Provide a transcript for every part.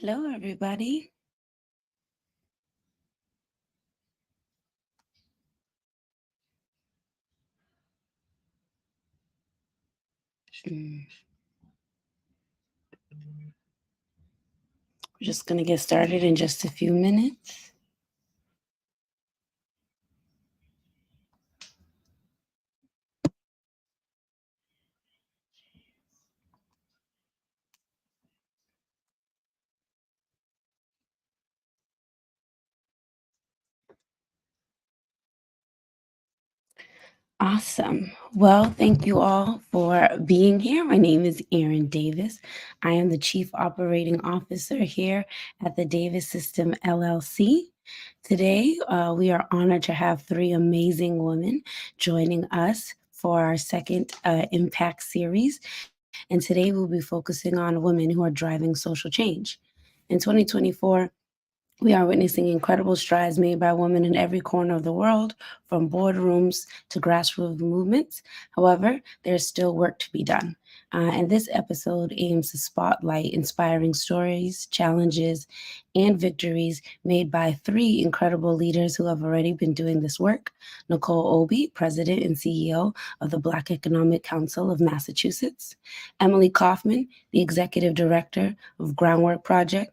Hello, everybody. Mm, We're just going to get started in just a few minutes. Awesome. Well, thank you all for being here. My name is Erin Davis. I am the Chief Operating Officer here at the Davis System LLC. Today, we are honored to have three amazing women joining us for our second Impact series. And today we'll be focusing on women who are driving social change. In 2024, we are witnessing incredible strides made by women in every corner of the world, from boardrooms to grassroots movements. However, there's still work to be done. And this episode aims to spotlight inspiring stories, challenges, and victories made by three incredible leaders who have already been doing this work. Nicole Obi, President and CEO of the Black Economic Council of Massachusetts. Emily Kaufman, the Executive Director of Groundwork Project,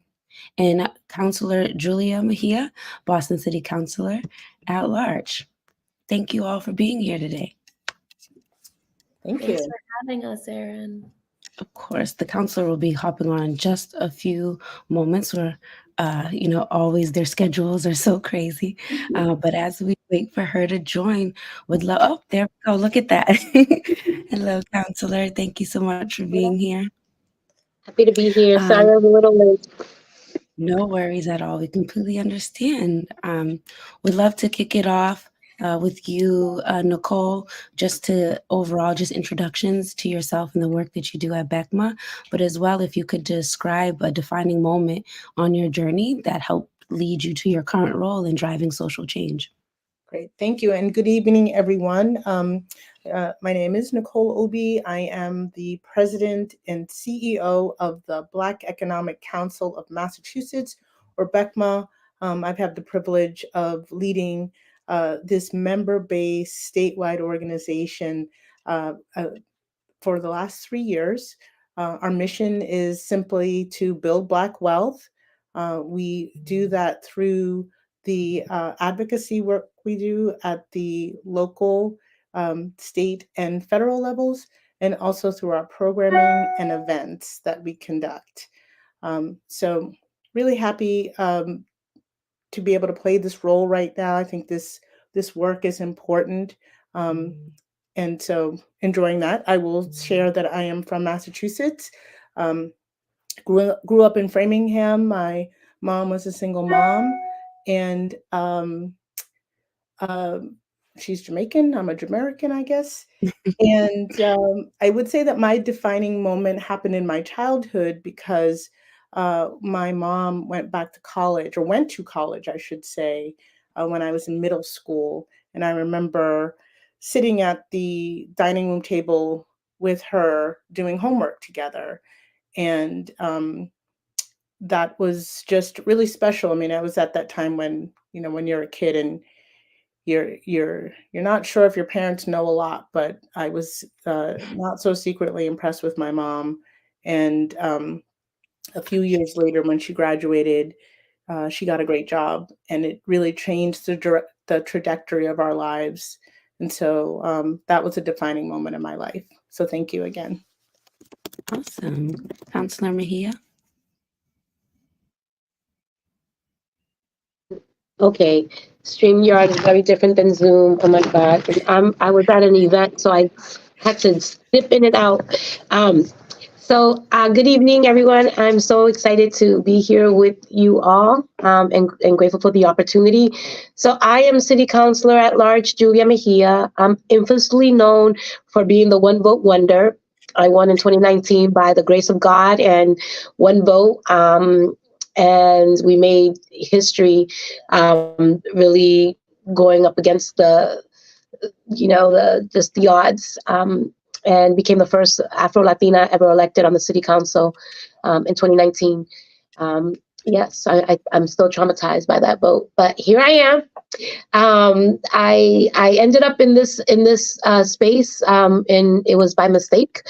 and Councilor Julia Mejia, Boston City Councilor at large. Thank you all for being here today. Thanks you. for having us, Erin. Of course, the counselor will be hopping on in just a few moments where, always their schedules are so crazy. But as we wait for her to join, would love, oh, there we go. Look at that. Hello, counselor. Thank you so much for being here. Happy to be here. Um, Sorry I'm a little late. No worries at all. We completely understand. We'd love to kick it off with you, Nicole, just to overall just introductions to yourself and the work that you do at BECMA, but as well, if you could describe a defining moment on your journey that helped lead you to your current role in driving social change. Great. Thank you. And good evening, everyone. My name is Nicole Obi. I am the president and CEO of the Black Economic Council of Massachusetts, or BECMA. I've had the privilege of leading this member-based statewide organization for the last 3 years. Our mission is simply to build Black wealth. We do that through the advocacy work we do at the local, state, and federal levels, and also through our programming and events that we conduct. So really happy to be able to play this role right now. I think this work is important. And so enjoying that. I will share that I am from Massachusetts. Um, grew up in Framingham. My mom was a single mom, and she's Jamaican. I'm a Jamaican, I guess. And I would say that my defining moment happened in my childhood because my mom went back to college, or went to college, I should say, when I was in middle school. And I remember sitting at the dining room table with her doing homework together. And that was just really special. I mean, I was at that time when, when you're a kid and you're not sure if your parents know a lot, but I was not so secretly impressed with my mom. And a few years later, when she graduated, she got a great job, and it really changed the trajectory of our lives. And so that was a defining moment in my life. So thank you again. Awesome. Councilor Mejia? Okay. StreamYard is very different than Zoom. Oh my God. And I was at an event, so I had to dip in and out. Good evening, everyone. I'm so excited to be here with you all, and grateful for the opportunity. So I am City Councilor at Large, Julia Mejia. I'm infamously known for being the one vote wonder. I won in 2019 by the grace of God and one vote. And we made history, really going up against the odds, and became the first Afro-Latina ever elected on the city council in 2019. Yes, I'm still traumatized by that vote, but here I am. I ended up in this space, and it was by mistake.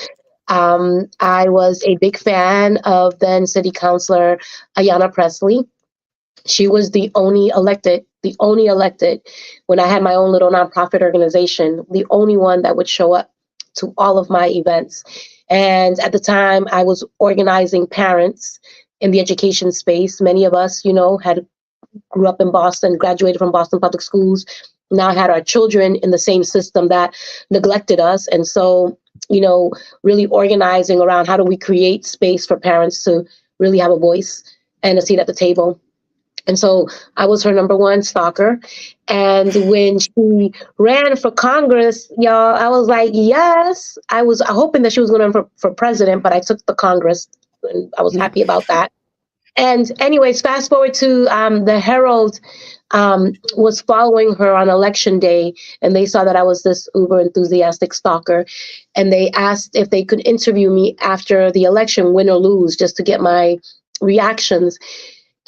I was a big fan of then City Councilor Ayanna Presley. She was the only elected when I had my own little nonprofit organization, the only one that would show up to all of my events. And at the time, I was organizing parents in the education space. Many of us, had grew up in Boston, graduated from Boston Public Schools, now had our children in the same system that neglected us. And so, really organizing around how do we create space for parents to really have a voice and a seat at the table. And so I was her number one stalker. And when she ran for Congress, y'all, I was like, yes. I was hoping that she was going to run for president, but I took the Congress, and I was happy about that. And anyways, fast forward to the Herald was following her on election day, and they saw that I was this uber enthusiastic stalker. And they asked if they could interview me after the election, win or lose, just to get my reactions.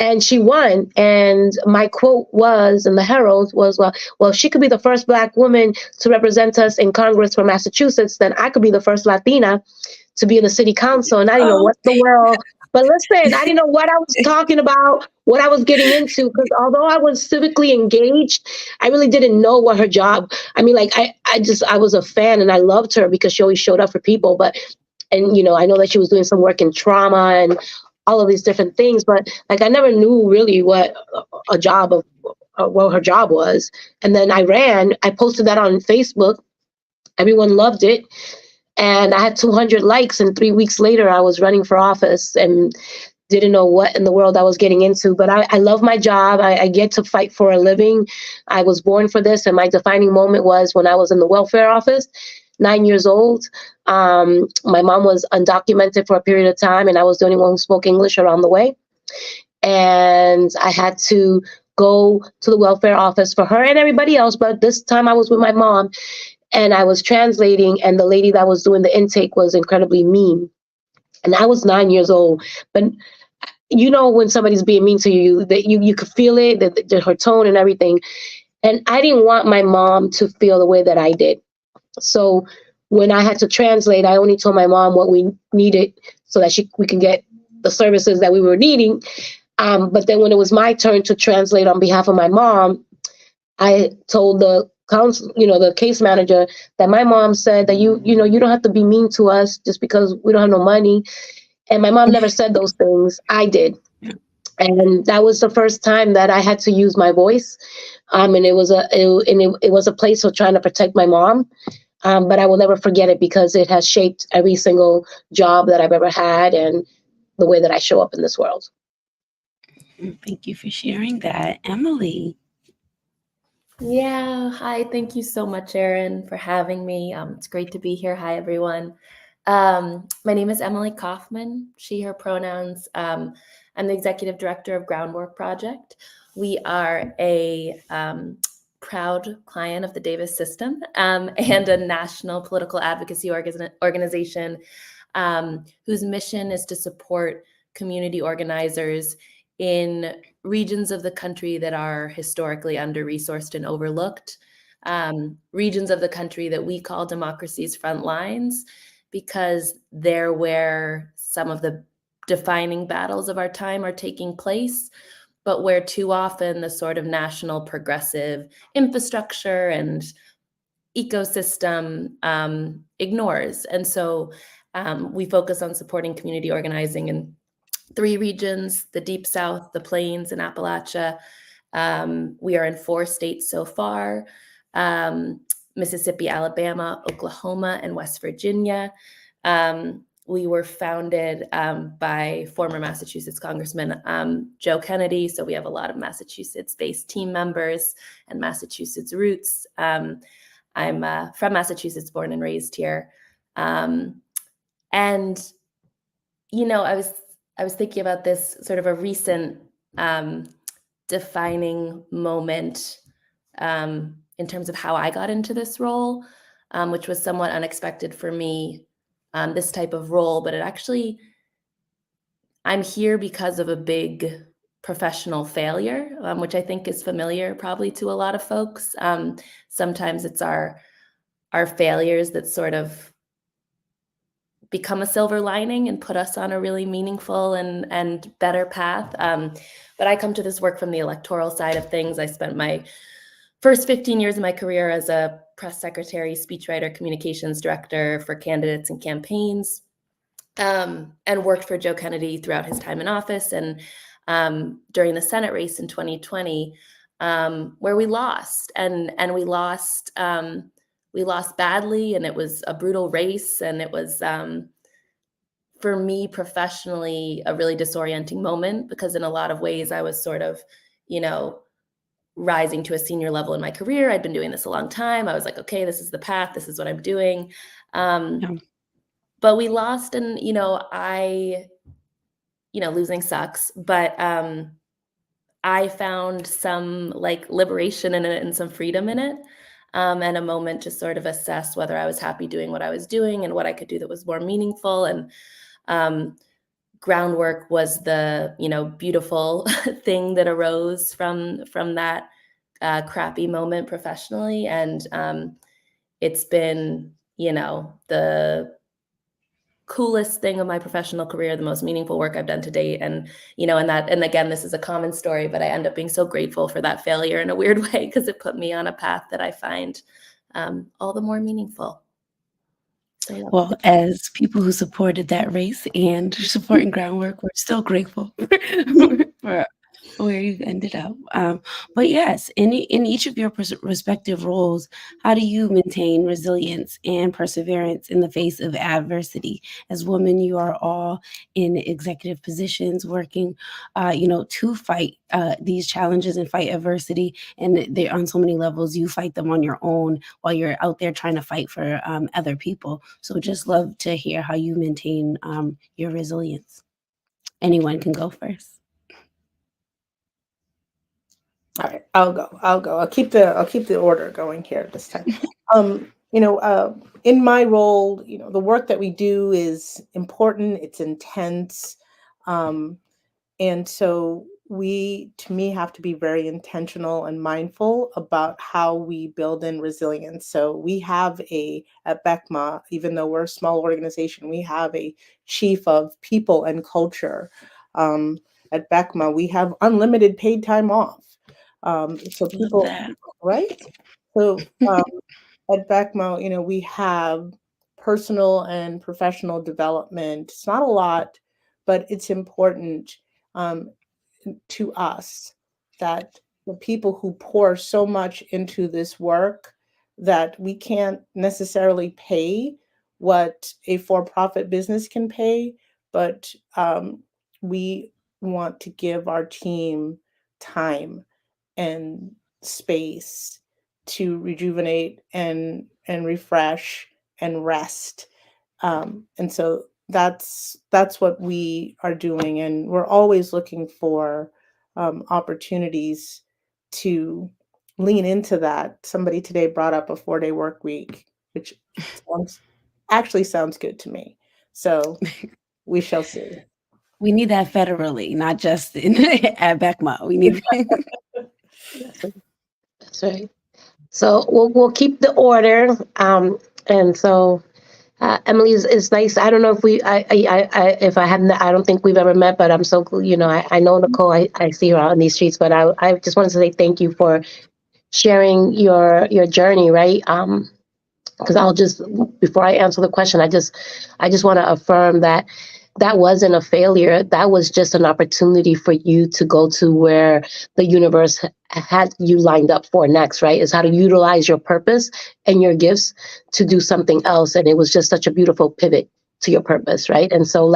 And she won. And my quote was in the Herald was, well, if she could be the first Black woman to represent us in Congress for Massachusetts, then I could be the first Latina to be in the city council. And I didn't know what the world, but listen, I didn't know what I was talking about, what I was getting into, because although I was civically engaged, I really didn't know what her job. I mean, like, I was a fan, and I loved her because she always showed up for people. And I know that she was doing some work in trauma and all of these different things, but like I never knew really what her job was. And then I posted that on Facebook. Everyone loved it. And I had 200 likes, and 3 weeks later I was running for office and didn't know what in the world I was getting into. But I love my job. I get to fight for a living. I was born for this. And my defining moment was when I was in the welfare office, 9 years old. My mom was undocumented for a period of time, and I was the only one who spoke English around the way. And I had to go to the welfare office for her and everybody else. But this time I was with my mom, and I was translating, and the lady that was doing the intake was incredibly mean. And I was 9 years old. But when somebody's being mean to you, that you could feel it, that her tone and everything. And I didn't want my mom to feel the way that I did. So when I had to translate, I only told my mom what we needed so that we can get the services that we were needing. But then when it was my turn to translate on behalf of my mom, I told the the case manager, that my mom said that you don't have to be mean to us just because we don't have no money. And my mom never said those things. I did. And that was the first time that I had to use my voice. And it was a place of trying to protect my mom. But I will never forget it because it has shaped every single job that I've ever had and the way that I show up in this world. Thank you for sharing that. Emily. Yeah, hi. Thank you so much, Erin, for having me. It's great to be here. Hi, everyone. My name is Emily Kaufman, she, her pronouns. I'm the executive director of Groundwork Project. We are a proud client of the Davis system and a national political advocacy organization whose mission is to support community organizers in regions of the country that are historically under-resourced and overlooked, regions of the country that we call democracy's front lines, because they're where some of the defining battles of our time are taking place, but where too often the sort of national progressive infrastructure and ecosystem ignores. And so we focus on supporting community organizing in 3 regions: the Deep South, the Plains, and Appalachia. We are in 4 states so far: Mississippi, Alabama, Oklahoma, and West Virginia. We were founded by former Massachusetts Congressman Joe Kennedy, so we have a lot of Massachusetts-based team members and Massachusetts roots. I'm from Massachusetts, born and raised here. And, I was thinking about this sort of a recent defining moment in terms of how I got into this role, which was somewhat unexpected for me, this type of role, but it actually I'm here because of a big professional failure, which I think is familiar probably to a lot of folks. Sometimes it's our failures that sort of become a silver lining and put us on a really meaningful and better path. But I come to this work from the electoral side of things. I spent my first 15 years of my career as a press secretary, speechwriter, communications director for candidates and campaigns, and worked for Joe Kennedy throughout his time in office and during the Senate race in 2020, where we lost, and we lost badly, and it was a brutal race, and it was for me professionally a really disorienting moment, because in a lot of ways I was sort of, rising to a senior level in my career. I'd been doing this a long time. I was like, okay, this is the path. This is what I'm doing. But we lost, and, losing sucks, but I found some liberation in it and some freedom in it, and a moment to sort of assess whether I was happy doing what I was doing and what I could do that was more meaningful. And groundwork was the, beautiful thing that arose from that crappy moment professionally. And it's been, the coolest thing of my professional career, the most meaningful work I've done to date. And, and again, this is a common story, but I end up being so grateful for that failure in a weird way, because it put me on a path that I find all the more meaningful. So, yeah. Well, as people who supported that race and supporting groundwork, we're still grateful for where you ended up. But yes, in each of your respective roles, how do you maintain resilience and perseverance in the face of adversity? As women, you are all in executive positions working, to fight these challenges and fight adversity. And they're on so many levels. You fight them on your own while you're out there trying to fight for other people. So just love to hear how you maintain your resilience. Anyone can go first. All right, I'll go. I'll keep the order going here this time. In my role, the work that we do is important. It's intense, and so we, to me, have to be very intentional and mindful about how we build in resilience. So we have at BECMA, even though we're a small organization, we have a chief of people and culture. At BECMA, we have unlimited paid time off. So people, right? So at BECMA, we have personal and professional development. It's not a lot, but it's important to us that the people who pour so much into this work that we can't necessarily pay what a for-profit business can pay, but we want to give our team time and space to rejuvenate and refresh and rest. And so that's what we are doing. And we're always looking for opportunities to lean into that. Somebody today brought up a 4-day work week, which actually sounds good to me. So we shall see. We need that federally, not just at BECMA. We need. That's right. So we'll keep the order. And so Emily is nice. I don't know if if I haven't, I don't think we've ever met, but I'm so, I know Nicole, I see her out in these streets, but I just wanted to say thank you for sharing your journey, right? Because before I answer the question, I just want to affirm that wasn't a failure. That was just an opportunity for you to go to where the universe had you lined up for next, right? Is how to utilize your purpose and your gifts to do something else. And it was just such a beautiful pivot to your purpose, right? And so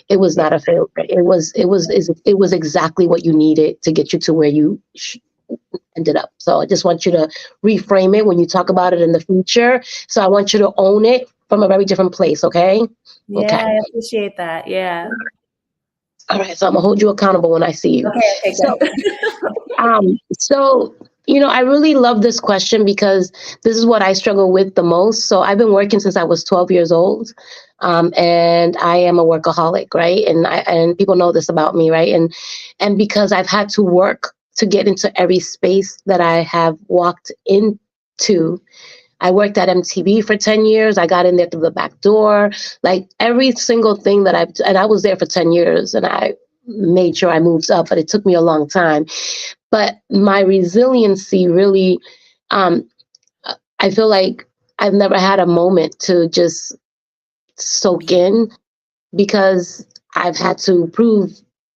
it was not a failure. It was exactly what you needed to get you to where you ended up. So I just want you to reframe it when you talk about it in the future. So I want you to own it from a very different place, okay? Yeah, okay. I appreciate that. Yeah. All right, so I'm gonna hold you accountable when I see you. Okay, So I really love this question because this is what I struggle with the most. So I've been working since I was 12 years old, and I am a workaholic, right? And people know this about me, right? And because I've had to work to get into every space that I have walked into. I worked at MTV for 10 years. I got in there through the back door. Like every single thing and I was there for 10 years and I made sure I moved up, but it took me a long time. But my resiliency really, um, I feel like I've never had a moment to just soak in because I've had to prove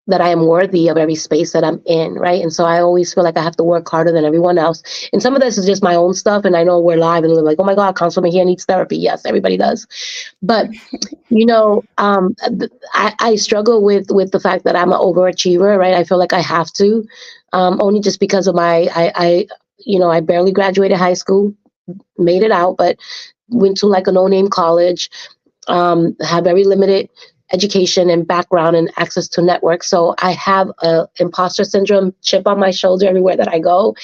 that I am worthy of every space that I'm in, right? And so I always feel like I have to work harder than everyone else. And some of this is just my own stuff. And I know we're live and we're like, oh my God, Councilman here needs therapy. Yes, everybody does. But I struggle with the fact that I'm an overachiever, right? I feel like I have to, only just because of I barely graduated high school, made it out, but went to like a no-name college, have very limited education and background and access to networks. So I have a imposter syndrome chip on my shoulder everywhere that I go,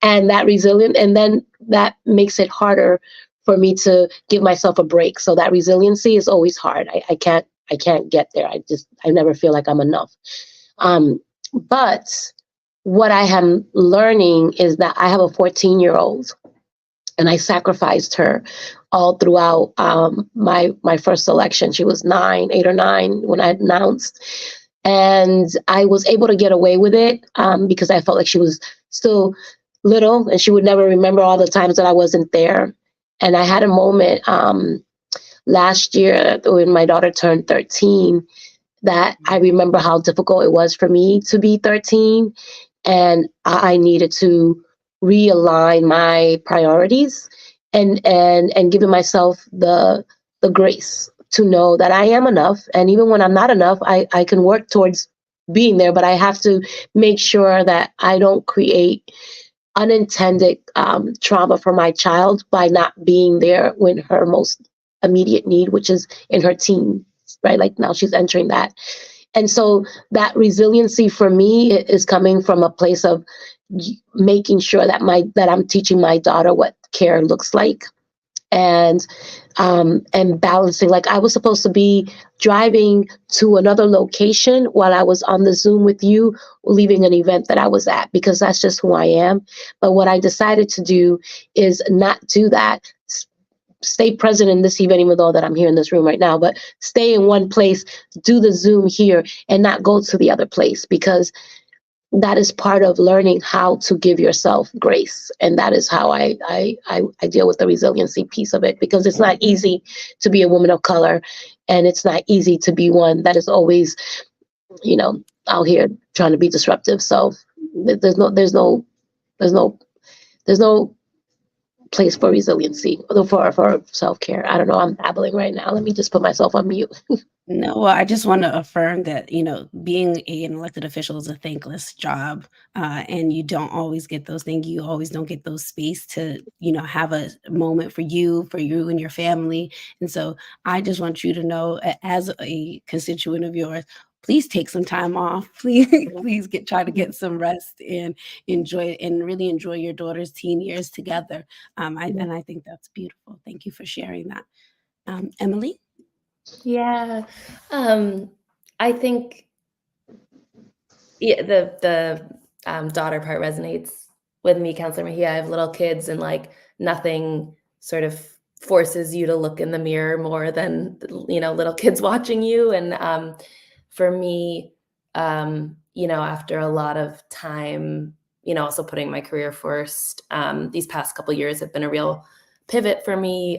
and that resilient, and then that makes it harder for me to give myself a break. So that resiliency is always hard. I can't get there. I never feel like I'm enough. But what I am learning is that I have a 14-year-old and I sacrificed her all throughout my first election. She was 8 or 9 when I announced, and I was able to get away with it because I felt like she was still little and she would never remember all the times that I wasn't there. And I had a moment last year when my daughter turned 13 that I remember how difficult it was for me to be 13, and I needed to realign my priorities and giving myself the grace to know that I am enough. And even when I'm not enough, I can work towards being there, but I have to make sure that I don't create unintended trauma for my child by not being there when her most immediate need, which is in her teens, right? Like now she's entering that. And so that resiliency for me is coming from a place of making sure that I'm teaching my daughter what care looks like, and balancing. Like I was supposed to be driving to another location while I was on the Zoom with you, leaving an event that I was at, because that's just who I am. But what I decided to do is not do that. Stay present in this event, even though that I'm here in this room right now, but stay in one place, do the Zoom here and not go to the other place, because that is part of learning how to give yourself grace. And that is how I deal with the resiliency piece of it, because it's not easy to be a woman of color, and it's not easy to be one that is always, out here trying to be disruptive. So there's no place for resiliency, for self-care. I don't know, I'm babbling right now. Let me just put myself on mute. No, well, I just want to affirm that, being an elected official is a thankless job, and you don't always get those things. You always don't get those space to, have a moment for you and your family. And so I just want you to know, as a constituent of yours, please take some time off. Please try to get some rest and really enjoy your daughter's teen years together. And I think that's beautiful. Thank you for sharing that. Emily? Yeah. I think the daughter part resonates with me, Counselor Mejia. I have little kids, and like nothing sort of forces you to look in the mirror more than, little kids watching you. And for me, after a lot of time, also putting my career first, these past couple of years have been a real pivot for me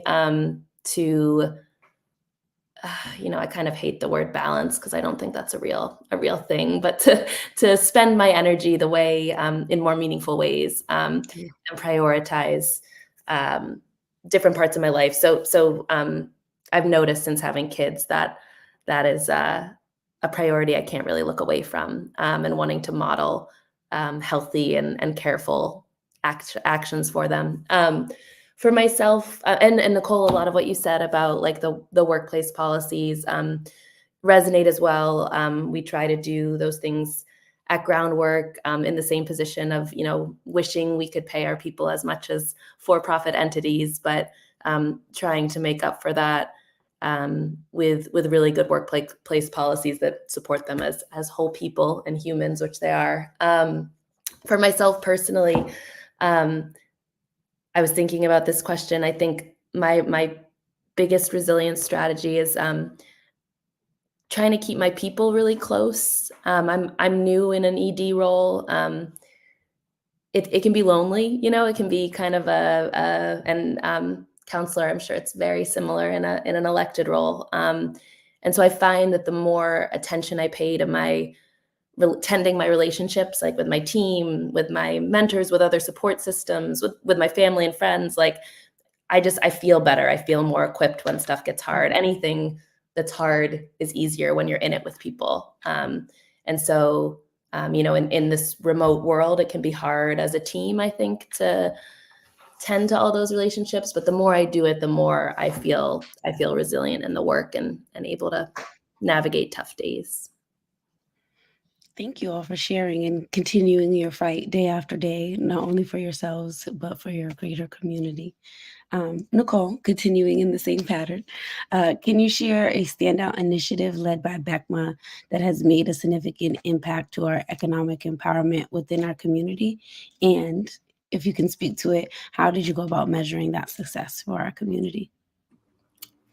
to I kind of hate the word balance because I don't think that's a real thing, but to spend my energy the way in more meaningful ways, and prioritize different parts of my life. So I've noticed since having kids that is a priority I can't really look away from, and wanting to model healthy and careful actions for them. For myself, and Nicole, a lot of what you said about like the workplace policies resonate as well. We try to do those things at Groundwork in the same position of, wishing we could pay our people as much as for-profit entities, but trying to make up for that with really good workplace policies that support them as whole people and humans, which they are. For myself personally, I was thinking about this question. I think my biggest resilience strategy is trying to keep my people really close. I'm new in an ED role. It can be lonely, it can be kind of and counselor, I'm sure it's very similar in an elected role. And so I find that the more attention I pay to tending my relationships, like with my team, with my mentors, with other support systems, with my family and friends, like I feel better. I feel more equipped when stuff gets hard. Anything that's hard is easier when you're in it with people. And so, in this remote world, it can be hard as a team, I think, to tend to all those relationships. But the more I do it, the more I feel resilient in the work and able to navigate tough days. Thank you all for sharing and continuing your fight day after day, not only for yourselves, but for your greater community. Nicole, continuing in the same pattern, can you share a standout initiative led by BECMA that has made a significant impact to our economic empowerment within our community? And if you can speak to it, how did you go about measuring that success for our community?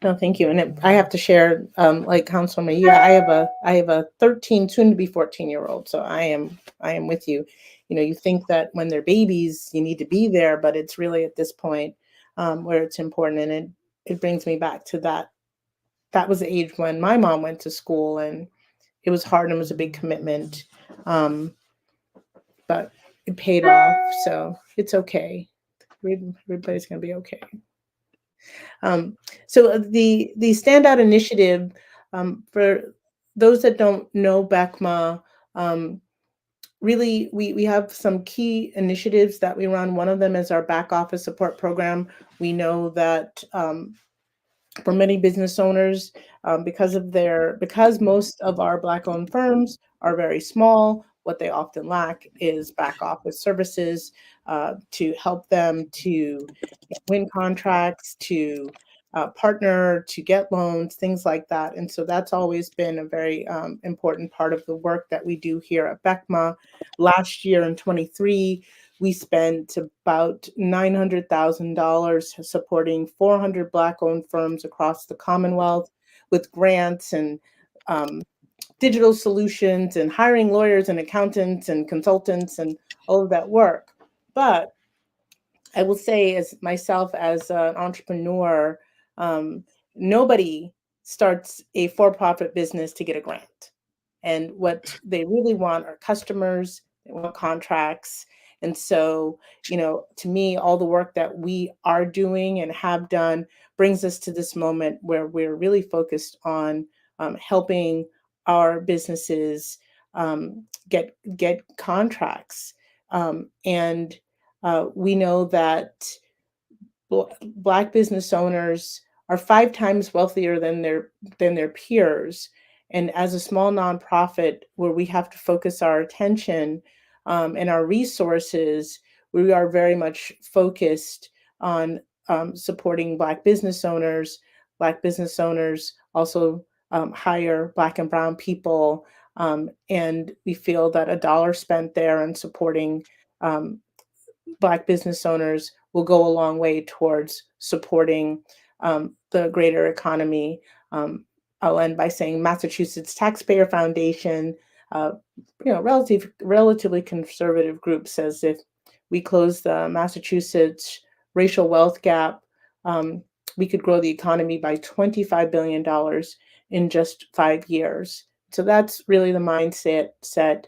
No, thank you. And I have to share, like Councilor Mejia, I have a 13, soon to be 14-year-old. So I am with you. You think that when they're babies, you need to be there, but it's really at this point where it's important. And it brings me back to that. That was the age when my mom went to school, and it was hard and it was a big commitment. But it paid off. So it's okay. Everybody's going to be okay. So the standout initiative, for those that don't know BECMA, really we have some key initiatives that we run. One of them is our back office support program. We know that for many business owners, because most of our Black-owned firms are very small, what they often lack is back office services to help them to win contracts, to partner, to get loans, things like that. And so that's always been a very important part of the work that we do here at BECMA. Last year in 23, we spent about $900,000 supporting 400 Black-owned firms across the Commonwealth with grants and digital solutions and hiring lawyers and accountants and consultants and all of that work. But I will say, as myself as an entrepreneur, nobody starts a for-profit business to get a grant. And what they really want are customers, they want contracts. And so, to me, all the work that we are doing and have done brings us to this moment where we're really focused on helping our businesses get contracts. And we know that Black business owners are 5 times wealthier than their peers. And as a small nonprofit where we have to focus our attention and our resources, we are very much focused on supporting Black business owners. Black business owners also hire Black and Brown people. And we feel that a dollar spent there in supporting Black business owners will go a long way towards supporting the greater economy. I'll end by saying Massachusetts Taxpayer Foundation, relatively conservative group, says if we close the Massachusetts racial wealth gap, we could grow the economy by $25 billion in just 5 years. So that's really the mindset set.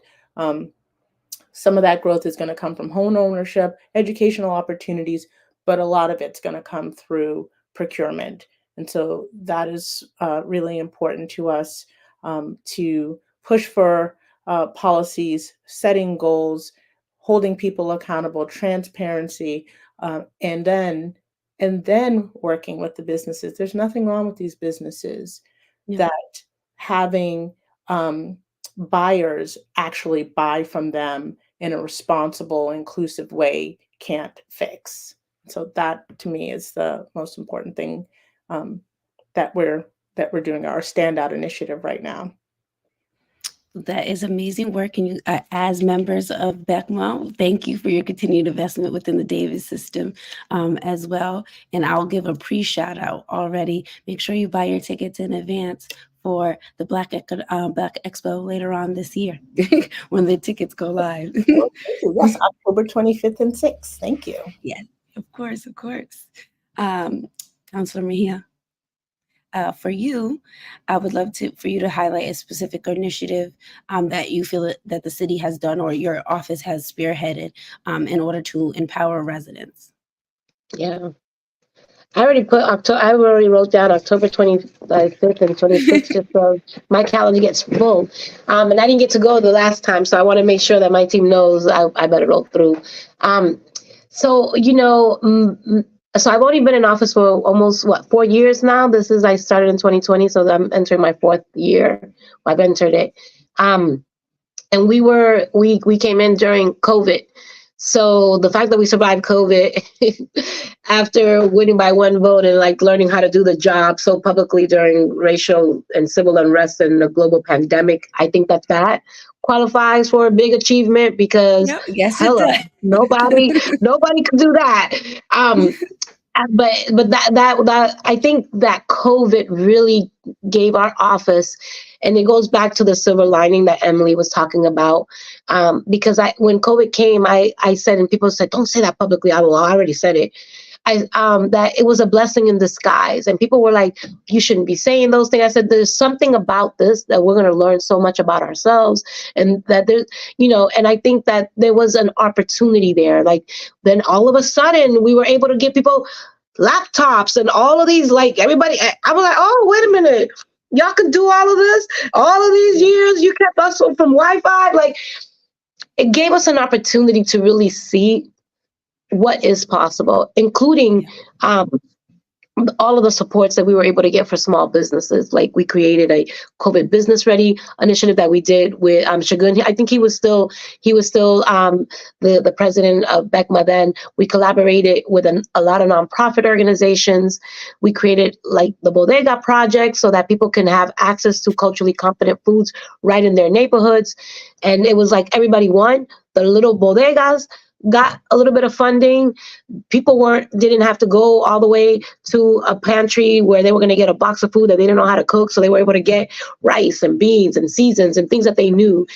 Some of that growth is going to come from home ownership, educational opportunities, but a lot of it's going to come through procurement. And so that is really important to us to push for policies, setting goals, holding people accountable, transparency, and then working with the businesses. There's nothing wrong with these businesses that having buyers actually buy from them in a responsible, inclusive way can't fix. So that, to me, is the most important thing that we're doing, our standout initiative right now. That is amazing work. And you, as members of BECMA, thank you for your continued investment within the Davis system as well. And I'll give a pre-shout out already. Make sure you buy your tickets in advance for the Black Expo later on this year when the tickets go live. Well, thank you. Yes, October 25th and 6th. Thank you. Yes, of course, of course. Councilor Mejia. For you, I would love for you to highlight a specific initiative that you feel that the city has done or your office has spearheaded in order to empower residents. Yeah. I already wrote down October 25th and 26th, just so my calendar gets full. And I didn't get to go the last time, so I want to make sure that my team knows I better roll through. So, so I've only been in office for almost 4 years now. I started in 2020, so I'm entering my 4th year. I've entered it. And we came in during COVID. So the fact that we survived COVID after winning by 1 vote and like learning how to do the job so publicly during racial and civil unrest and the global pandemic, I think that qualifies for a big achievement because nobody could do that. But that I think that COVID really gave our office, and it goes back to the silver lining that Emily was talking about. Because when COVID came, I said, and people said, "Don't say that publicly." I already said it. That it was a blessing in disguise, and people were like, "You shouldn't be saying those things." I said, "There's something about this that we're going to learn so much about ourselves, and that there's, and I think that there was an opportunity there. Like then all of a sudden, we were able to give people laptops and all of these, like everybody. I was like, oh, wait a minute, y'all could do all of this. All of these years, you kept us from Wi-Fi. Like it gave us an opportunity to really see what is possible, including all of the supports that we were able to get for small businesses. Like we created a COVID business ready initiative that we did with Shagun. I think he was still the president of BECMA then. We collaborated with a lot of nonprofit organizations. We created like the Bodega Project so that people can have access to culturally competent foods right in their neighborhoods. And it was like everybody won. The little bodegas got a little bit of funding. People didn't have to go all the way to a pantry where they were going to get a box of food that they didn't know how to cook. So they were able to get rice and beans and seasons and things that they knew.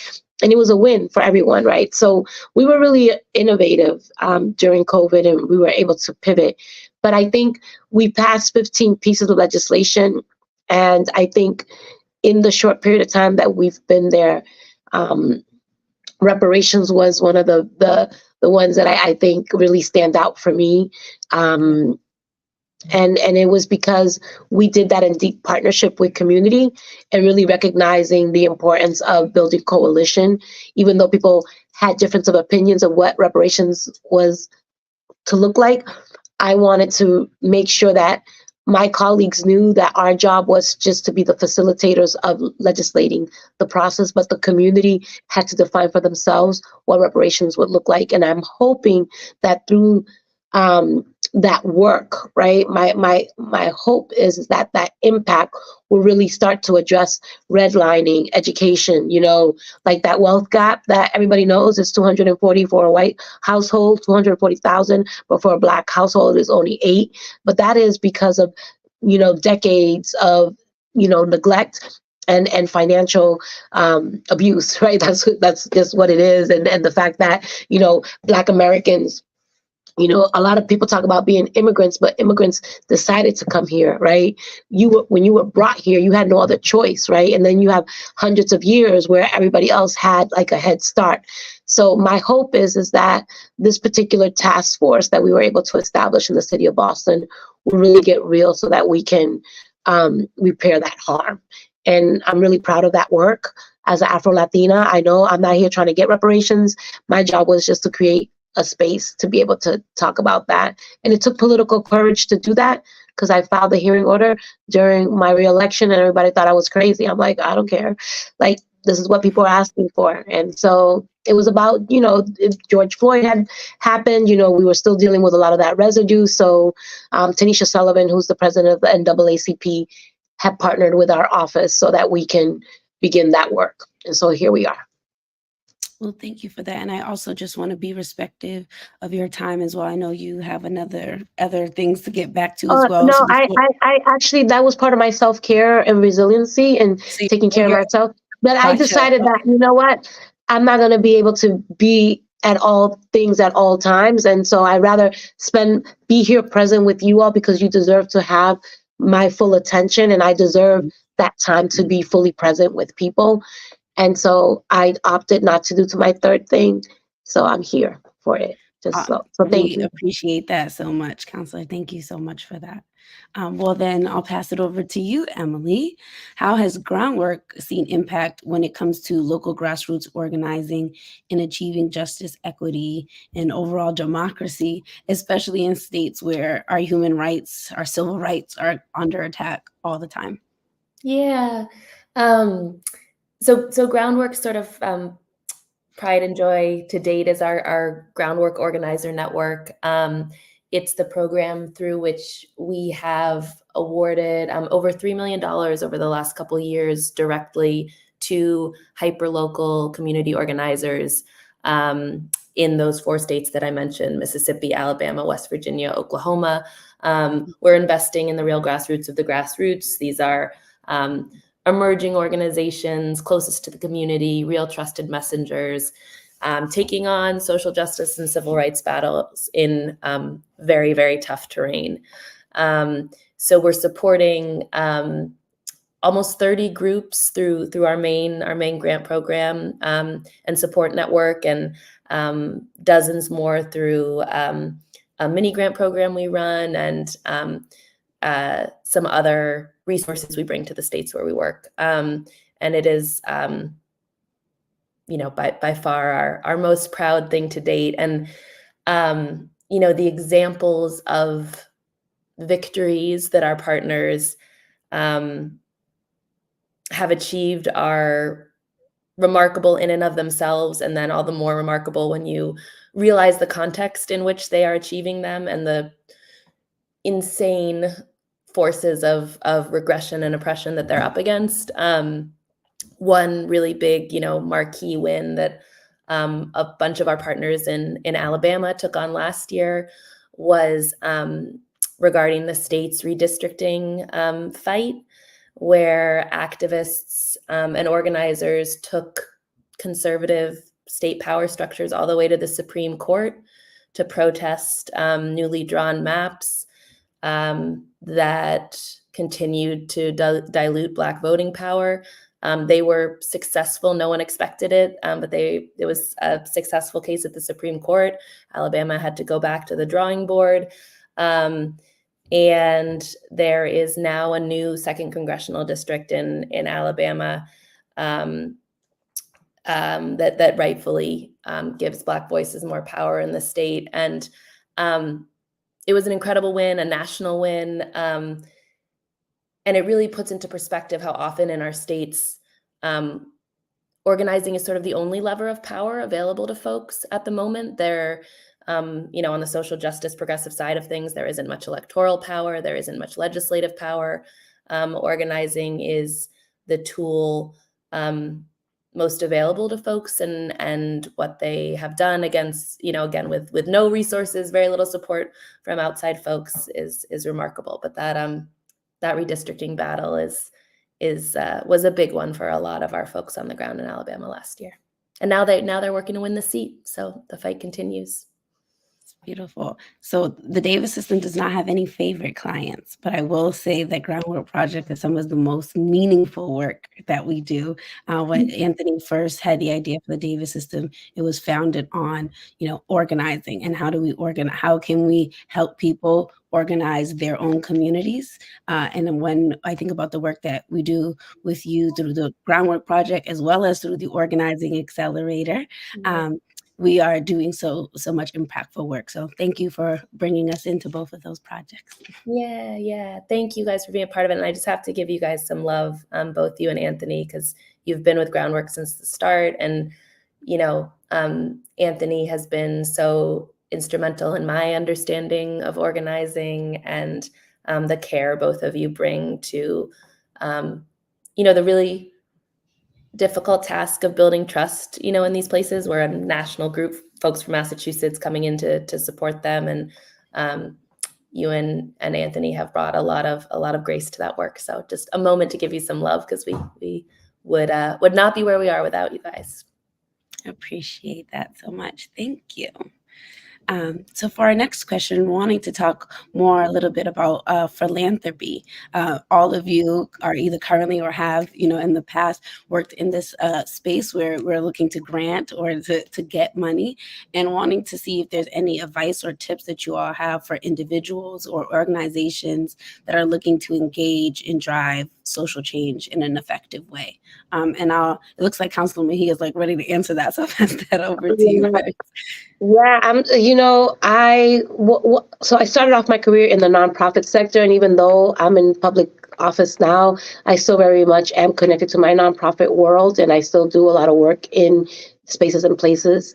And it was a win for everyone, right? So we were really innovative during COVID, and we were able to pivot. But I think we passed 15 pieces of legislation. And I think in the short period of time that we've been there, reparations was one of the ones that I think really stand out for me. And it was because we did that in deep partnership with community and really recognizing the importance of building coalition, even though people had difference of opinions of what reparations was to look like. I wanted to make sure that my colleagues knew that our job was just to be the facilitators of legislating the process, but the community had to define for themselves what reparations would look like. And I'm hoping that through that work, right, my hope is that impact will really start to address redlining, education, like that wealth gap that everybody knows is 240 for a white household, 240,000, but for a Black household is only 8. But that is because of, decades of, neglect and financial abuse, right? That's just what it is. And the fact that, Black Americans, a lot of people talk about being immigrants, but immigrants decided to come here, right? When you were brought here, you had no other choice, right? And then you have hundreds of years where everybody else had like a head start. So my hope is that this particular task force that we were able to establish in the city of Boston will really get real so that we can repair that harm. And I'm really proud of that work. As an Afro-Latina, I know I'm not here trying to get reparations. My job was just to create a space to be able to talk about that. And it took political courage to do that because I filed the hearing order during my reelection and everybody thought I was crazy. I'm like, I don't care. Like, this is what people are asking for. And so it was about, if George Floyd had happened, we were still dealing with a lot of that residue. So Tanisha Sullivan, who's the president of the NAACP, had partnered with our office so that we can begin that work. And so here we are. Well, thank you for that. And I also just want to be respectful of your time as well. I know you have other things to get back to as well. No, So I actually, that was part of my self-care and resiliency and so taking care of myself. But I Gotcha. decided that, you know what, I'm not going to be able to be at all things at all times. And so I'd rather be here present with you all, because you deserve to have my full attention, and I deserve that time to be fully present with people. And so I opted not to do to my third thing. So I'm here for it. So thank we you. appreciate that so much, Counselor. Thank you so much for that. Well, then I'll pass it over to you, Emily. How has groundwork seen impact when it comes to local grassroots organizing in achieving justice, equity, and overall democracy, especially in states where our human rights, our civil rights are under attack all the time? Yeah. So Groundwork sort of pride and joy to date is our groundwork organizer network. It's the program through which we have awarded over $3 million over the last couple of years directly to hyperlocal community organizers in those 4 states that I mentioned: Mississippi, Alabama, West Virginia, Oklahoma. We're investing in the real grassroots of the grassroots. These are emerging organizations closest to the community, real trusted messengers, taking on social justice and civil rights battles in very, very tough terrain. So we're supporting almost 30 groups through our main grant program and support network, and dozens more through a mini grant program we run, and some other resources we bring to the states where we work. And it is, by far our most proud thing to date. And, the examples of victories that our partners have achieved are remarkable in and of themselves, and then all the more remarkable when you realize the context in which they are achieving them and the insane forces of regression and oppression that they're up against. One really big, marquee win that a bunch of our partners in Alabama took on last year was regarding the state's redistricting fight, where activists and organizers took conservative state power structures all the way to the Supreme Court to protest newly drawn maps that continued to dilute Black voting power. They were successful. No one expected it, but it was a successful case at the Supreme Court. Alabama had to go back to the drawing board. And there is now a new 2nd congressional district in Alabama that rightfully gives Black voices more power in the state. And it was an incredible win, a national win. And it really puts into perspective how often in our states, organizing is sort of the only lever of power available to folks at the moment. There, on the social justice progressive side of things, there isn't much electoral power. There isn't much legislative power. Organizing is the tool most available to folks, and what they have done against, again, with no resources, very little support from outside folks is remarkable. But that redistricting battle was a big one for a lot of our folks on the ground in Alabama last year. And now they're working to win the seat. So the fight continues. Beautiful. So the Davis system does not have any favorite clients, but I will say that Groundwork Project is some of the most meaningful work that we do. When Anthony first had the idea for the Davis system, it was founded on, organizing, and how do we organize? How can we help people organize their own communities? And then when I think about the work that we do with you through the Groundwork Project, as well as through the Organizing Accelerator, we are doing so much impactful work. So thank you for bringing us into both of those projects. Yeah. Thank you guys for being a part of it. And I just have to give you guys some love, both you and Anthony, because you've been with Groundwork since the start. And, Anthony has been so instrumental in my understanding of organizing and the care both of you bring to, the really difficult task of building trust, in these places. We're a national group, folks from Massachusetts coming in to support them. And you and Anthony have brought a lot of grace to that work. So just a moment to give you some love, because we would not be where we are without you guys. Appreciate that so much. Thank you. So for our next question, wanting to talk more a little bit about philanthropy. All of you are either currently or have, in the past worked in this space where we're looking to grant or to get money, and wanting to see if there's any advice or tips that you all have for individuals or organizations that are looking to engage and drive social change in an effective way. And it looks like Councilor Mejia is ready to answer that. So I'll pass that over to you first. Yeah, so I started off my career in the nonprofit sector, and even though I'm in public office now, I still very much am connected to my nonprofit world, and I still do a lot of work in spaces and places.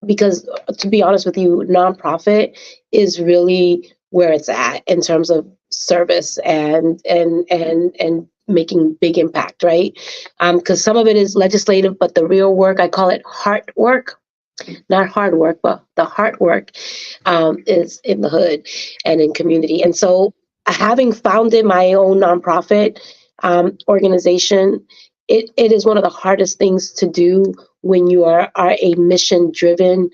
Because to be honest with you, nonprofit is really where it's at in terms of service and making big impact, right? Because some of it is legislative, but the real work, I call it heart work. Not hard work, but the heart work is in the hood and in community. And so having founded my own nonprofit organization, it is one of the hardest things to do when you are a mission-driven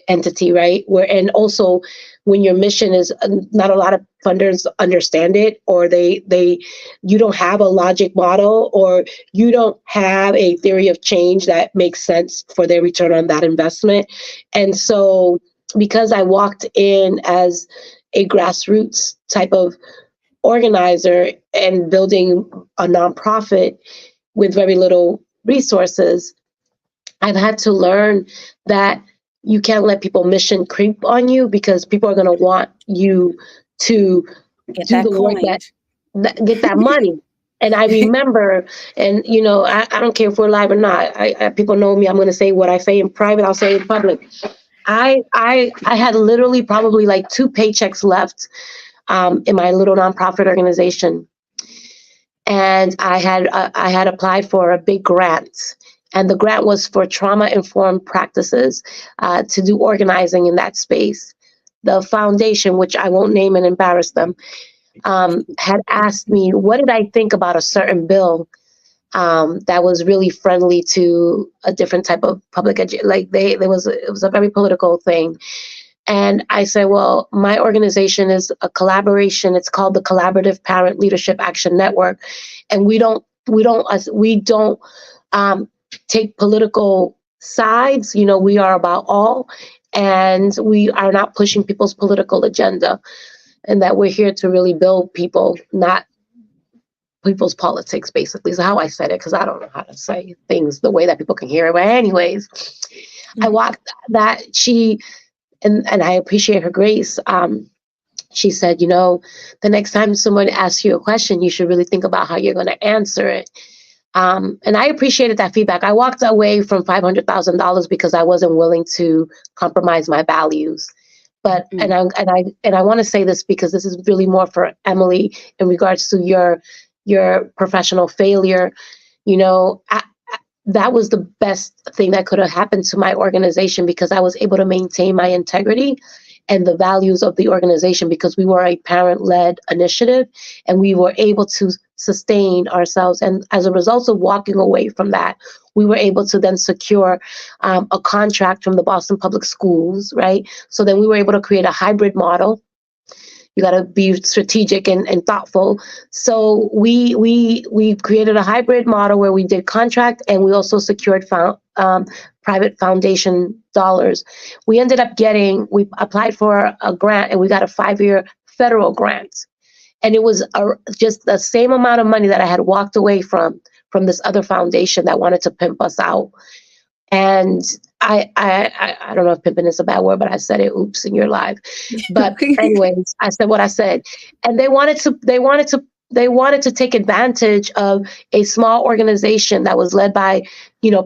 entity, right? And also when your mission is not a lot of funders understand it, or you don't have a logic model, or you don't have a theory of change that makes sense for their return on that investment. And so because I walked in as a grassroots type of organizer and building a nonprofit with very little resources, I've had to learn that you can't let people mission creep on you, because people are going to want you to do the work that get that money. And I remember, and I don't care if we're live or not. People know me. I'm going to say what I say in private, I'll say in public. I had literally probably 2 paychecks left in my little nonprofit organization, and I had applied for a big grant. And the grant was for trauma-informed practices to do organizing in that space. The foundation, which I won't name and embarrass them, had asked me, what did I think about a certain bill that was really friendly to a different type of public education. It was a very political thing. And I said, well, my organization is a collaboration. It's called the Collaborative Parent Leadership Action Network. And we don't take political sides. We are about all, and we are not pushing people's political agenda, and that we're here to really build people, not people's politics, basically is how I said it, because I don't know how to say things the way that people can hear it. But anyways, I walked that and I appreciate her grace. She said, the next time someone asks you a question, you should really think about how you're going to answer it. And I appreciated that feedback. I walked away from $500,000 because I wasn't willing to compromise my values. But and I want to say this because this is really more for Emily in regards to your professional failure. That was the best thing that could have happened to my organization, because I was able to maintain my integrity and the values of the organization, because we were a parent-led initiative and we were able to sustain ourselves. And as a result of walking away from that, we were able to then secure a contract from the Boston Public Schools, right? So then we were able to create a hybrid model. You got to be strategic and thoughtful. So we created a hybrid model where we did contract, and we also secured private foundation dollars. We applied for a grant, and we got a 5-year federal grant. And it was just the same amount of money that I had walked away from this other foundation that wanted to pimp us out. And I don't know if pimping is a bad word, but I said it. Oops, in your live. But anyways, I said what I said, and they wanted to they wanted to take advantage of a small organization that was led by,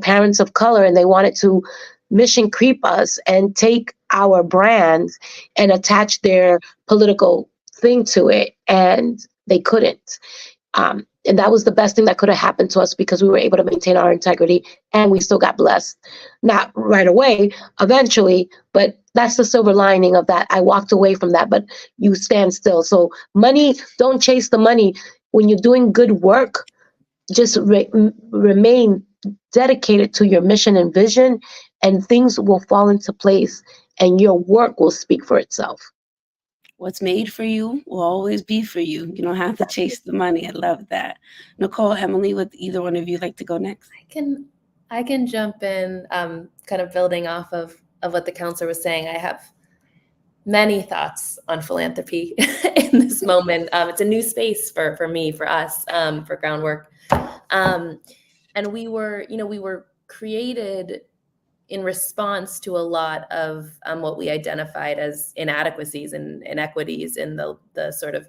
parents of color, and they wanted to mission creep us and take our brands and attach their political thing to it, and they couldn't. And that was the best thing that could have happened to us, because we were able to maintain our integrity and we still got blessed. Not right away, eventually, but that's the silver lining of that. I walked away from that, but you stand still. So money, don't chase the money. When you're doing good work, just remain dedicated to your mission and vision, and things will fall into place and your work will speak for itself. What's made for you will always be for you. You don't have to chase the money. I love that. Nicole, Emily, would either one of you like to go next? I can jump in, kind of building off of what the counselor was saying. I have many thoughts on philanthropy in this moment. It's a new space for me, for us, for Groundwork. And we were created in response to a lot of what we identified as inadequacies and inequities in the sort of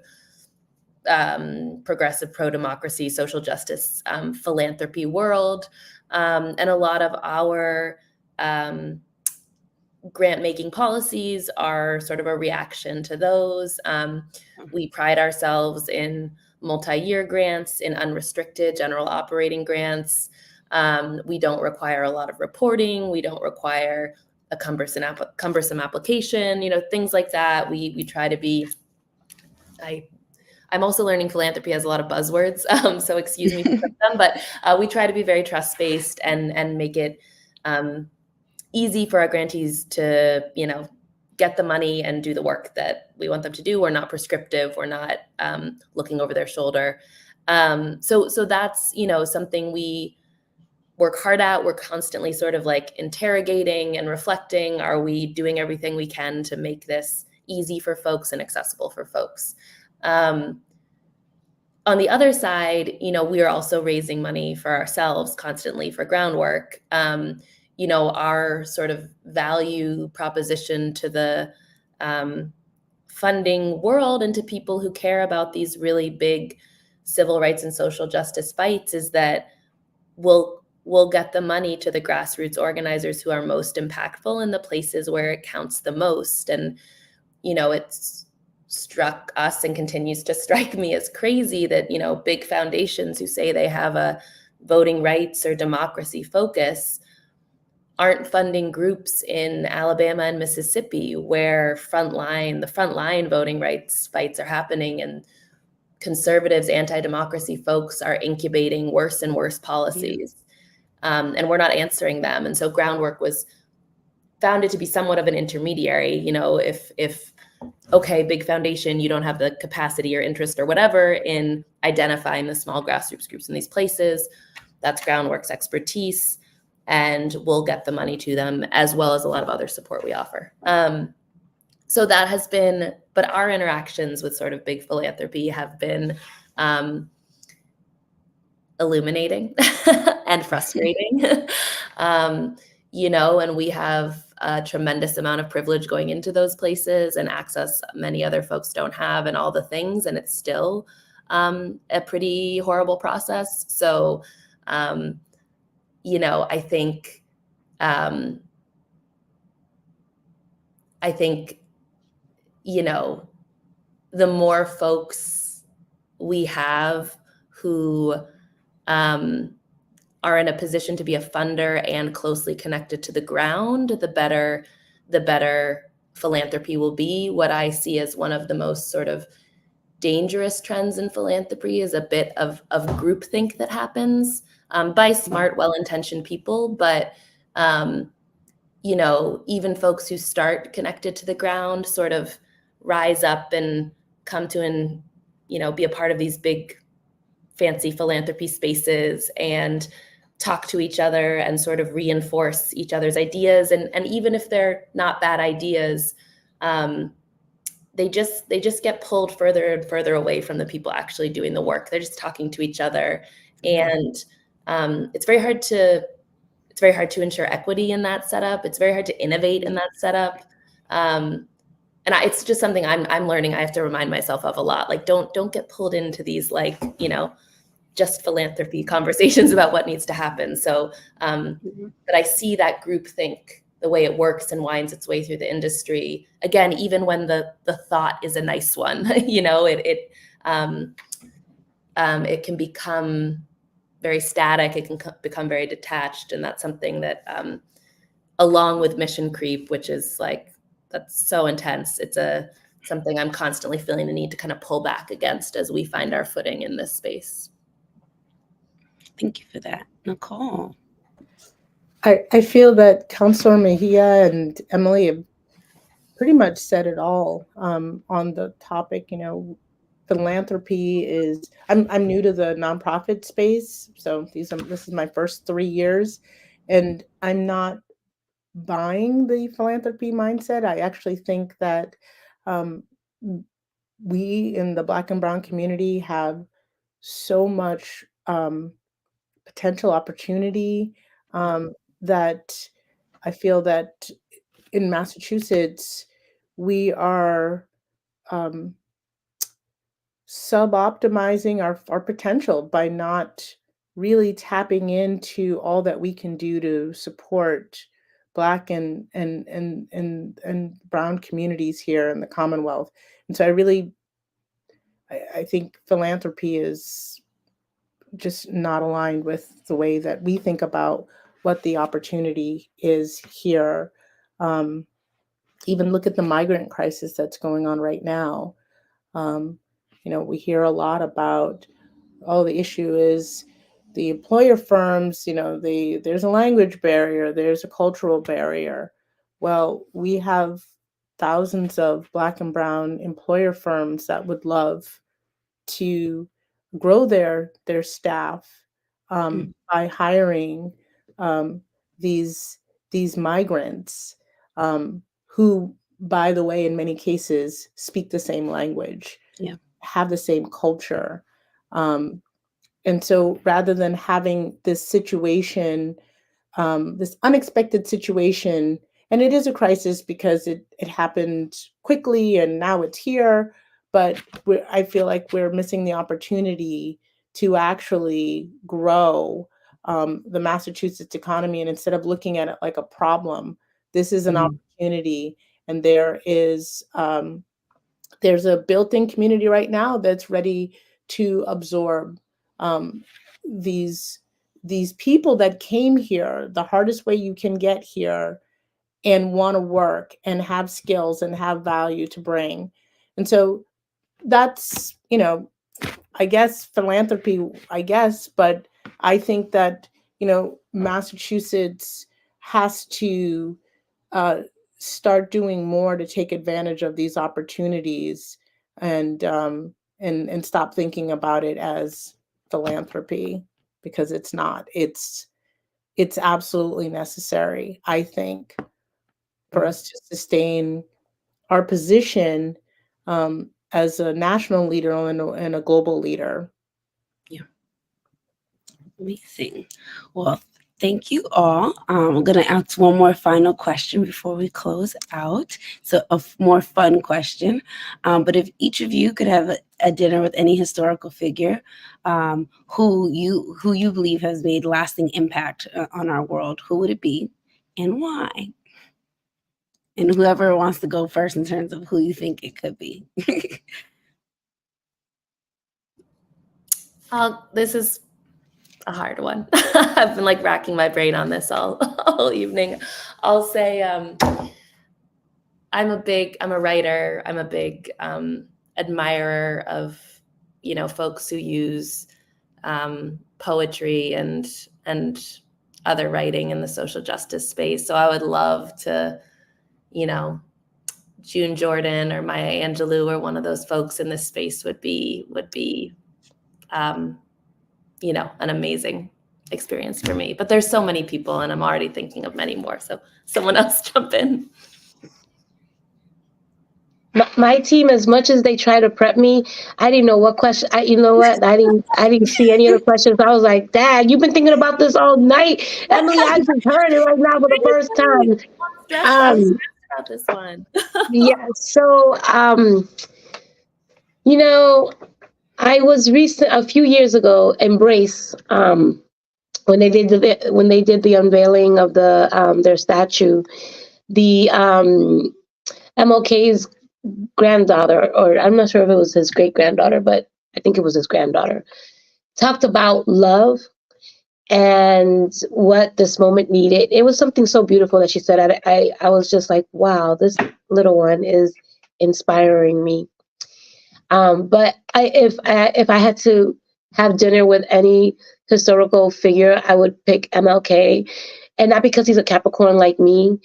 progressive pro-democracy, social justice, philanthropy world. And a lot of our grant-making policies are sort of a reaction to those. We pride ourselves in multi-year grants, in unrestricted general operating grants. We don't require a lot of reporting. We don't require a cumbersome application, things like that. We try to be, I'm also learning philanthropy has a lot of buzzwords, so excuse me for them, but we try to be very trust-based and make it easy for our grantees to, get the money and do the work that we want them to do. We're not prescriptive. We're not looking over their shoulder. So that's, something we work hard at. We're constantly sort of like interrogating and reflecting. Are we doing everything we can to make this easy for folks and accessible for folks? On the other side, we are also raising money for ourselves constantly for Groundwork. Our sort of value proposition to the funding world and to people who care about these really big civil rights and social justice fights is that we'll get the money to the grassroots organizers who are most impactful in the places where it counts the most. And, it's struck us and continues to strike me as crazy that, big foundations who say they have a voting rights or democracy focus aren't funding groups in Alabama and Mississippi where the frontline voting rights fights are happening, and conservatives, anti-democracy folks are incubating worse and worse policies. And we're not answering them. And so Groundwork was founded to be somewhat of an intermediary. If okay, big foundation, you don't have the capacity or interest or whatever in identifying the small grassroots groups in these places, that's Groundwork's expertise, and we'll get the money to them, as well as a lot of other support we offer. So that has been, but our interactions with sort of big philanthropy have been illuminating and frustrating. And we have a tremendous amount of privilege going into those places and access many other folks don't have, and all the things, and it's still a pretty horrible process. So, I think, the more folks we have who are in a position to be a funder and closely connected to the ground, the better philanthropy will be. What I see as one of the most sort of dangerous trends in philanthropy is a bit of groupthink that happens by smart, well-intentioned people, but even folks who start connected to the ground sort of rise up and come to and be a part of these big fancy philanthropy spaces and talk to each other and sort of reinforce each other's ideas. And even if they're not bad ideas, they just get pulled further and further away from the people actually doing the work. They're just talking to each other. And it's very hard to ensure equity in that setup. It's very hard to innovate in that setup. it's just something I'm learning. I have to remind myself of a lot. Like, don't get pulled into these, like, just philanthropy conversations about what needs to happen. So, but I see that groupthink, the way it works and winds its way through the industry. Again, even when the thought is a nice one, it can become very static. It can become very detached, and that's something that, along with mission creep, which is like, that's so intense. It's something I'm constantly feeling the need to kind of pull back against as we find our footing in this space. Thank you for that, Nicole. I feel that Councilor Mejia and Emily have pretty much said it all on the topic. Philanthropy is, I'm new to the nonprofit space, so this is my first 3 years, and I'm not buying the philanthropy mindset. I actually think that we in the Black and Brown community have so much potential opportunity that I feel that in Massachusetts, we are sub-optimizing our potential by not really tapping into all that we can do to support Black and Brown communities here in the Commonwealth. And so I think philanthropy is just not aligned with the way that we think about what the opportunity is here. Even look at the migrant crisis that's going on right now. We hear a lot about, the issue is the employer firms, there's a language barrier, there's a cultural barrier. Well, we have thousands of Black and Brown employer firms that would love to grow their staff by hiring these migrants who, by the way, in many cases speak the same language, have the same culture. And so rather than having this situation, this unexpected situation, and it is a crisis because it happened quickly and now it's here, but I feel like we're missing the opportunity to actually grow the Massachusetts economy. And instead of looking at it like a problem, this is an opportunity. And there's a built-in community right now that's ready to absorb these people that came here the hardest way you can get here and want to work and have skills and have value to bring. And so that's, I guess philanthropy, but I think that, Massachusetts has to start doing more to take advantage of these opportunities and stop thinking about it as philanthropy, because it's not. It's absolutely necessary, I think, for us to sustain our position as a national leader and a global leader. Yeah. Amazing. Well, thank you all. I'm going to ask one more final question before we close out. So a more fun question. But if each of you could have a dinner with any historical figure who you believe has made lasting impact on our world, who would it be and why? And whoever wants to go first in terms of who you think it could be. This is a hard one. I've been like racking my brain on this all evening. I'll say I'm a writer. I'm a big admirer of, folks who use poetry and other writing in the social justice space. So I would love to, June Jordan or Maya Angelou or one of those folks in this space would be an amazing experience for me. But there's so many people and I'm already thinking of many more. So someone else jump in. My team, as much as they try to prep me, I didn't know what question. I didn't see any of the questions. I was like, Dad, you've been thinking about this all night. Emily, I just heard it right now for the first time. about this one. Yeah. So, I was a few years ago, Embrace, when they did the unveiling of their statue, the MLK's granddaughter, or I'm not sure if it was his great granddaughter, but I think it was his granddaughter, talked about love and what this moment needed. It was something so beautiful that she said. I was just like, wow, this little one is inspiring me. But if I had to have dinner with any historical figure, I would pick MLK, and not because he's a Capricorn like me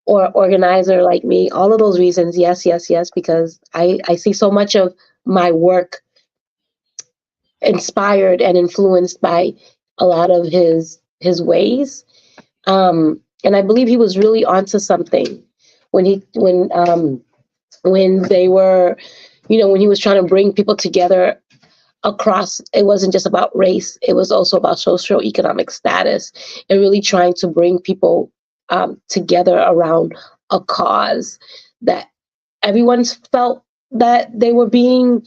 or organizer like me. All of those reasons, yes, yes, yes, because I see so much of my work inspired and influenced by a lot of his ways. And I believe he was really onto something when they were, when he was trying to bring people together across. It wasn't just about race, it was also about socioeconomic status, and really trying to bring people together around a cause that everyone felt that they were being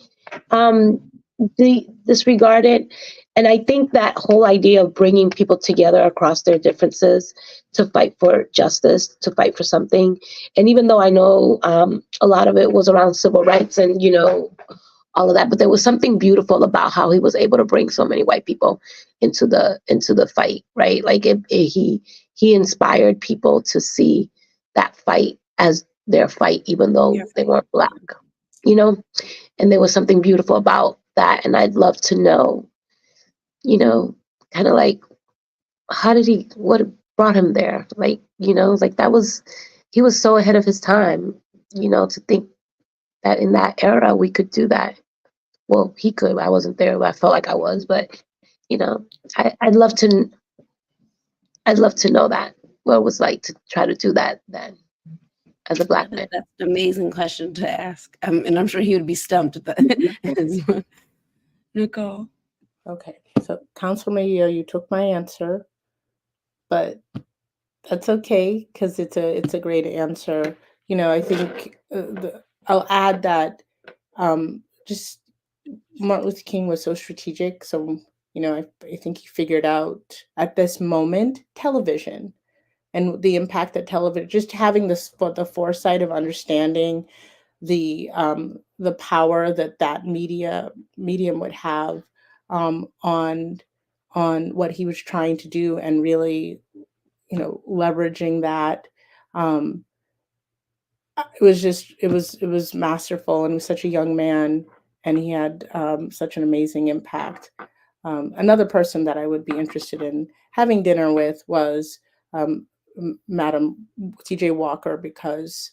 disregarded. And I think that whole idea of bringing people together across their differences to fight for justice, to fight for something. And even though I know a lot of it was around civil rights and, all of that, but there was something beautiful about how he was able to bring so many white people into the fight, right? Like he inspired people to see that fight as their fight, even though they weren't Black, and there was something beautiful about that. And I'd love to know, kind of like, what brought him there? Like, like he was so ahead of his time, to think that in that era we could do that. Well, he could. I wasn't there, but I felt like I was. But I'd love to know that, what it was like to try to do that then as a Black man. That's an amazing question to ask, and I'm sure he would be stumped at that. Nicole. Okay, so Councilor Mejia, you took my answer, but that's okay because it's a great answer. I think I'll add that just Martin Luther King was so strategic. So I think he figured out at this moment television and the impact that television, just having the foresight of understanding the power that medium would have on what he was trying to do, and really leveraging that. It was masterful, and he was such a young man, and he had such an amazing impact. Another person that I would be interested in having dinner with was Madam T.J. Walker, because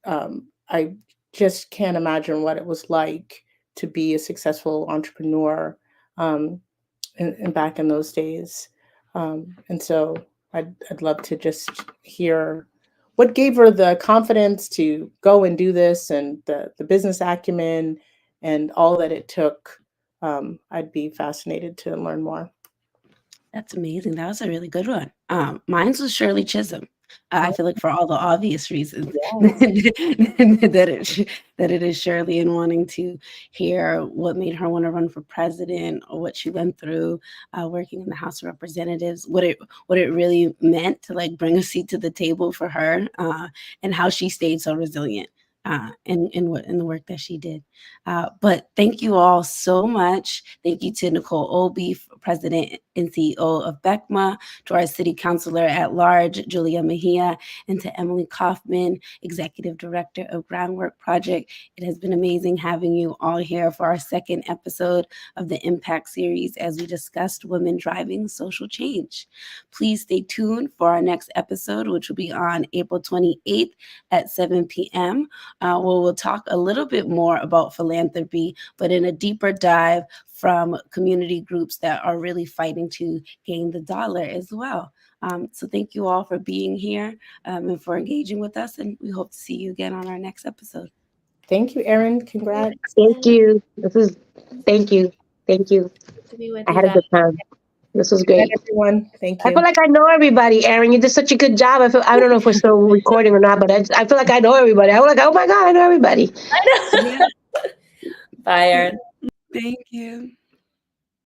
I just can't imagine what it was like to be a successful entrepreneur and back in those days. And so I'd love to just hear what gave her the confidence to go and do this, and the business acumen and all that it took. I'd be fascinated to learn more. That's amazing. That was a really good one. Mine's was Shirley Chisholm. I feel like for all the obvious reasons that it is Shirley, and wanting to hear what made her want to run for president, or what she went through working in the House of Representatives, what it really meant to like bring a seat to the table for her, and how she stayed so resilient in the work that she did. But thank you all so much. Thank you to Nicole Obi, President and CEO of BECMA, to our City Councilor at Large, Julia Mejia, and to Emily Kaufman, Executive Director of Groundwork Project. It has been amazing having you all here for our second episode of the Impact Series as we discussed women driving social change. Please stay tuned for our next episode, which will be on April 28th at 7 p.m. Where we'll talk a little bit more about philanthropy, but in a deeper dive from community groups that are really fighting to gain the dollar as well. So thank you all for being here and for engaging with us, and we hope to see you again on our next episode. Thank you, Erin. Congrats. Thank you. Thank you. To be with I you had a guys. good time. This was Good night, great. everyone. Thank I you. feel like I know everybody, Erin. You did such a good job. I don't know if we're still recording or not, but I feel like I know everybody. I was like, oh my God, I know everybody. I know. Yeah. Bye, Erin. Thank you.